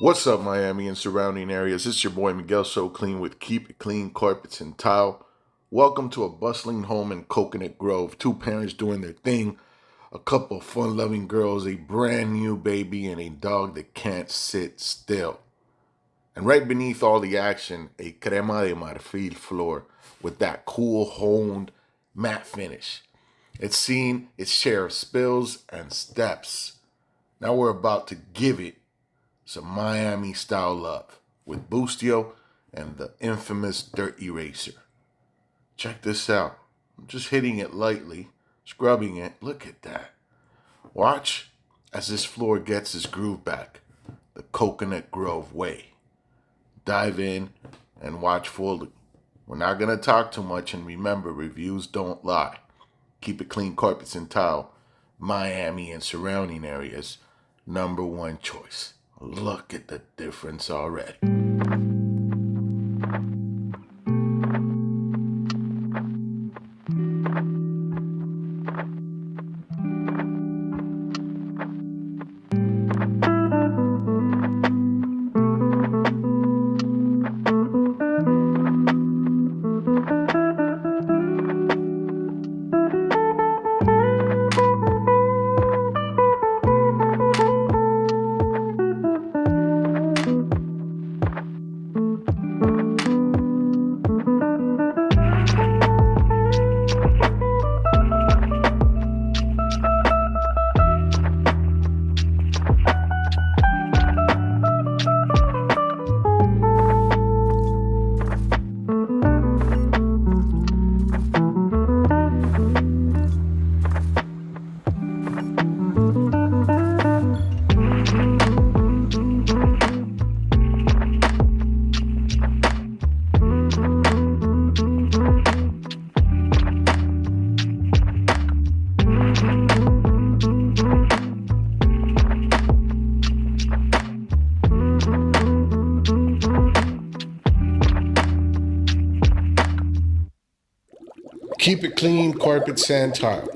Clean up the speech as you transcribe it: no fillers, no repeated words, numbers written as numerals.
What's up, Miami and surrounding areas? It's your boy Miguel So Clean with Keep It Clean Carpets and Tile. Welcome to a bustling home in Coconut Grove. Two parents doing their thing, a couple of fun-loving girls, a brand new baby, and a dog that can't sit still. And right beneath all the action, a crema de marfil floor with that cool honed matte finish. It's seen its share of spills and steps. Now we're about to give it some Miami style love with Boostio and the infamous dirt eraser. Check this out. I'm just hitting it lightly, scrubbing it. Look at that. Watch as this floor gets its groove back, the Coconut Grove way. Dive in and watch fully. We're not going to talk too much, and remember, reviews don't lie. Keep It Clean Carpets and Tile, Miami and surrounding areas, #1 choice. Look at the difference already. Keep It Clean Carpets and Tile.